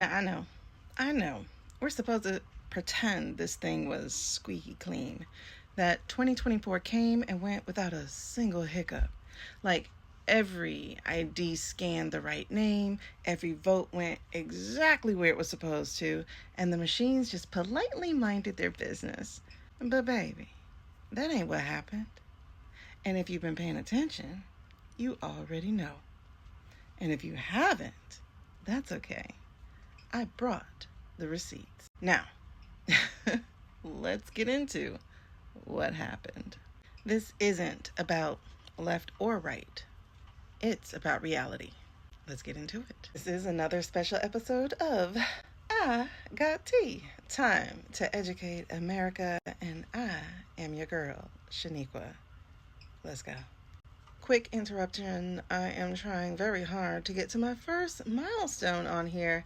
I know. We're supposed to pretend this thing was squeaky clean, that 2024 came and went without a single hiccup. Like, every ID scanned the right name, every vote went exactly where it was supposed to, and the machines just politely minded their business. But, baby, that ain't what happened. And if you've been paying attention, you already know. And if you haven't, that's okay. I brought the receipts. Now, let's get into what happened. This isn't about left or right. It's about reality. Let's get into it. This is another special episode of I Got Tea. Time to educate America, and I am your girl, Shaniqua. Let's go. Quick interruption. I am trying very hard to get to my first milestone on here,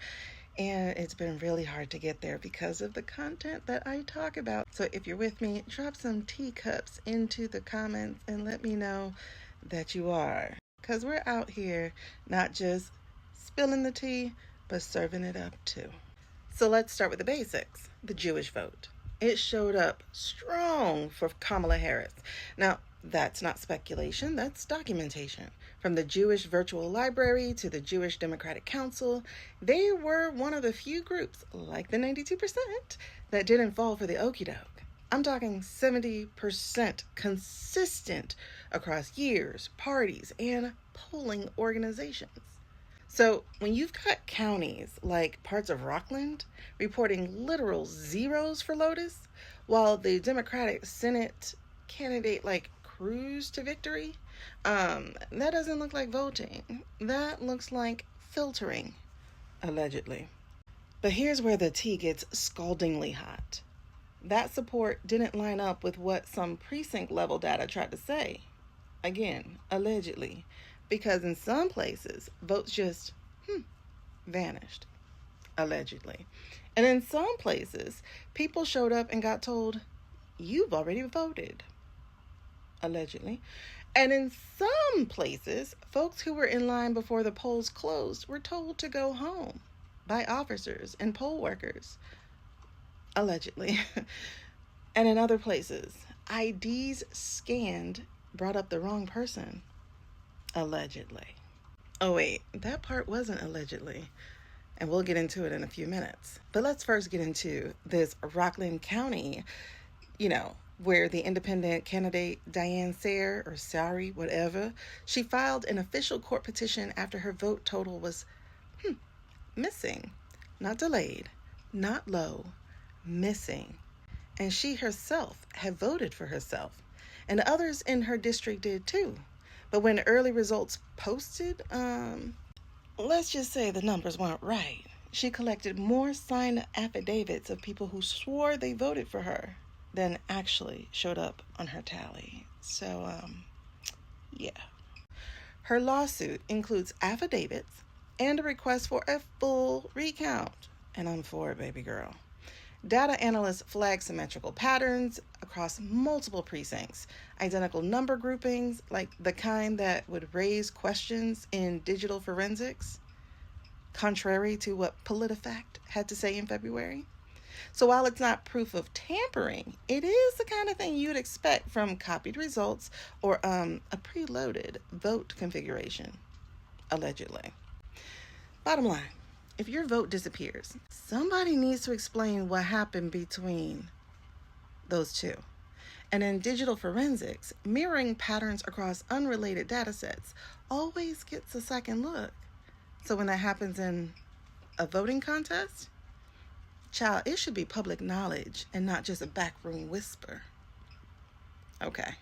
and it's been really hard to get there because of the content that I talk about. So if you're with me, drop some teacups into the comments and let me know that you are. Because we're out here not just spilling the tea, but serving it up too. So let's start with the basics. The Jewish vote. It showed up strong for Kamala Harris. Now, that's not speculation, that's documentation. From the Jewish Virtual Library to the Jewish Democratic Council, they were one of the few groups, like the 92%, that didn't fall for the okie doke. I'm talking 70% consistent across years, parties, and polling organizations. So when you've got counties like parts of Rockland reporting literal zeros for Lotus, while the Democratic Senate candidate cruised to victory, that doesn't look like voting. That looks like filtering, allegedly. But here's where the tea gets scaldingly hot. That support didn't line up with what some precinct level data tried to say. Again, allegedly. Because in some places, votes just vanished. Allegedly. And in some places, people showed up and got told, "You've already voted." Allegedly. And in some places, folks who were in line before the polls closed were told to go home by officers and poll workers. Allegedly. And in other places, IDs scanned brought up the wrong person. Allegedly. Oh wait, that part wasn't allegedly. And we'll get into it in a few minutes. But let's first get into this Rockland County, where the independent candidate Diane Sare, or Sare, whatever, she filed an official court petition after her vote total was missing. Not delayed, not low, missing. And she herself had voted for herself. And others in her district did too. But when early results posted, let's just say the numbers weren't right. She collected more signed affidavits of people who swore they voted for her than actually showed up on her tally. So, yeah. Her lawsuit includes affidavits and a request for a full recount. And I'm for it, baby girl. Data analysts flag symmetrical patterns across multiple precincts, identical number groupings, like the kind that would raise questions in digital forensics, contrary to what PolitiFact had to say in February. So while it's not proof of tampering, it is the kind of thing you'd expect from copied results or a preloaded vote configuration, allegedly. Bottom line, if your vote disappears, somebody needs to explain what happened between those two. And in digital forensics, mirroring patterns across unrelated data sets always gets a second look. So when that happens in a voting contest, child, it should be public knowledge and not just a backroom whisper. Okay,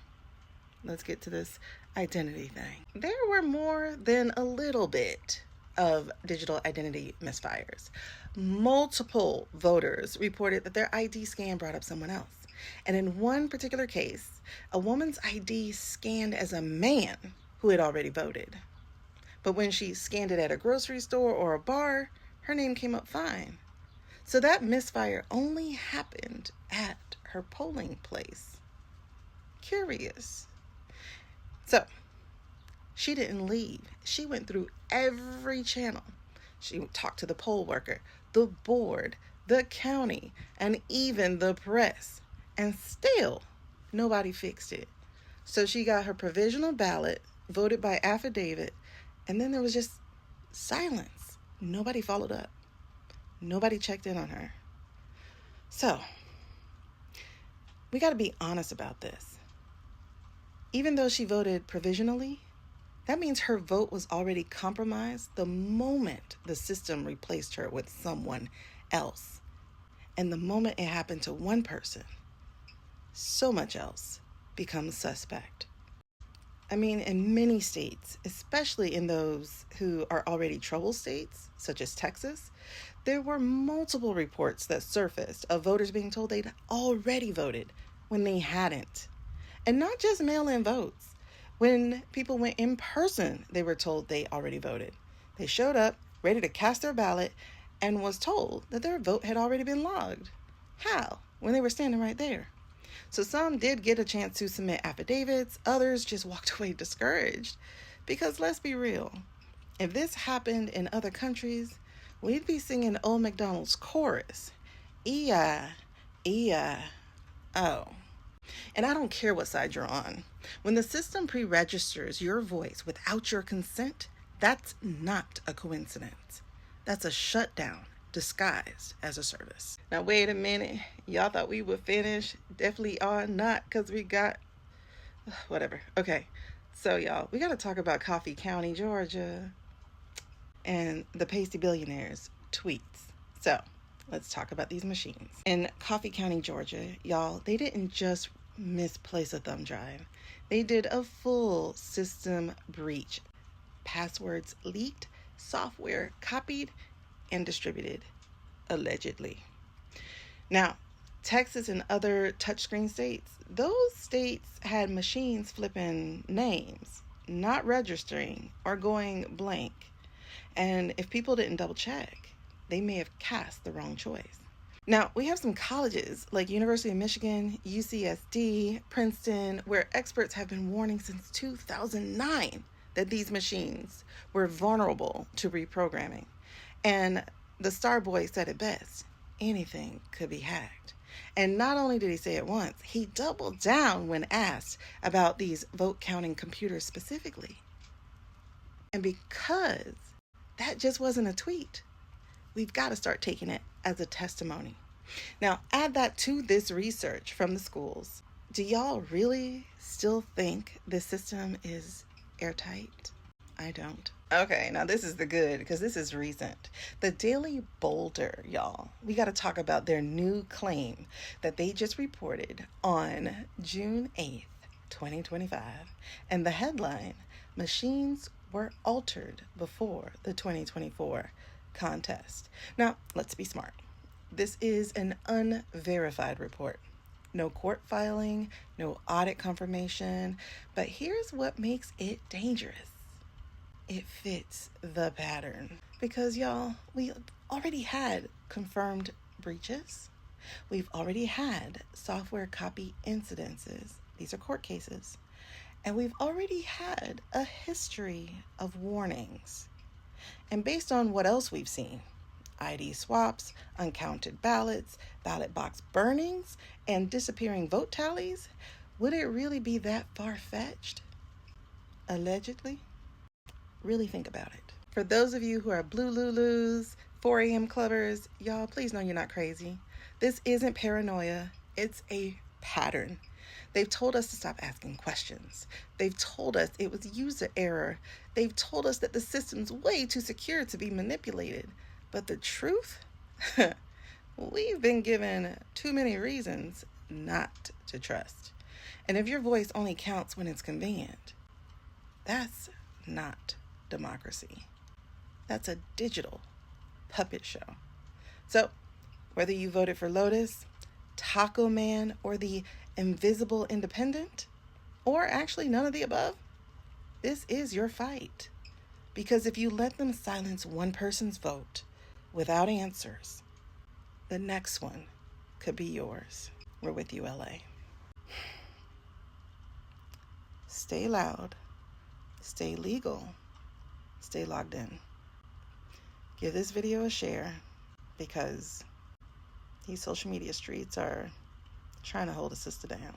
let's get to this identity thing. There were more than a little bit of digital identity misfires. Multiple voters reported that their ID scan brought up someone else. And in one particular case, a woman's ID scanned as a man who had already voted. But when she scanned it at a grocery store or a bar, her name came up fine. So that misfire only happened at her polling place. Curious. So, she didn't leave. She went through every channel. She talked to the poll worker, the board, the county, and even the press. And still, nobody fixed it. So she got her provisional ballot voted by affidavit, and then there was just silence. Nobody followed up. Nobody checked in on her. So, we got to be honest about this. Even though she voted provisionally, that means her vote was already compromised the moment the system replaced her with someone else. And the moment it happened to one person, so much else becomes suspect. I mean, in many states, especially in those who are already troubled states, such as Texas, there were multiple reports that surfaced of voters being told they'd already voted when they hadn't. And not just mail-in votes. When people went in person, they were told they already voted. They showed up, ready to cast their ballot, and was told that their vote had already been logged. How? When they were standing right there. So some did get a chance to submit affidavits, others just walked away discouraged. Because let's be real, if this happened in other countries, we'd be singing Old MacDonald's chorus. E-I-E-I-O. And I don't care what side you're on. When the system pre-registers your voice without your consent, that's not a coincidence. That's a shutdown disguised as a service. Now, wait a minute. Y'all thought we would finish? Definitely are not, because we got... whatever. Okay. So, y'all, we got to talk about Coffee County, Georgia, and the pasty billionaires' tweets. So, let's talk about these machines. In Coffee County, Georgia, y'all, they didn't just misplace a thumb drive. They did a full system breach. Passwords leaked, software copied, and distributed, allegedly. Now, Texas and other touchscreen states, those states had machines flipping names, not registering or going blank. And if people didn't double check, they may have cast the wrong choice. Now, we have some colleges like University of Michigan, UCSD, Princeton, where experts have been warning since 2009 that these machines were vulnerable to reprogramming. And the Star Boy said it best: anything could be hacked. And not only did he say it once, he doubled down when asked about these vote counting computers specifically. And because that just wasn't a tweet, we've got to start taking it as a testimony. Now, add that to this research from the schools. Do y'all really still think this system is airtight? I don't. Okay, now this is the good, because this is recent. The Daily Boulder, y'all. We got to talk about their new claim that they just reported on June 8th, 2025. And the headline, "Machines were altered before the 2024 contest." Now, let's be smart. This is an unverified report. No court filing, no audit confirmation. But here's what makes it dangerous. It fits the pattern. Because, y'all, we already had confirmed breaches. We've already had software copy incidences. These are court cases. And we've already had a history of warnings. And based on what else we've seen, ID swaps, uncounted ballots, ballot box burnings, and disappearing vote tallies, would it really be that far-fetched? Allegedly? Really think about it. For those of you who are blue Lulus, 4 a.m. clubbers, y'all, please know you're not crazy. This isn't paranoia. It's a pattern. They've told us to stop asking questions. They've told us it was user error. They've told us that the system's way too secure to be manipulated. But the truth? We've been given too many reasons not to trust. And if your voice only counts when it's convenient, that's not democracy. That's a digital puppet show. So, whether you voted for Lotus, Taco Man, or the Invisible Independent, or actually none of the above, this is your fight. Because if you let them silence one person's vote without answers, the next one could be yours. We're with you, LA. Stay loud, stay legal, stay logged in. Give this video a share, because these social media streets are trying to hold a sister down.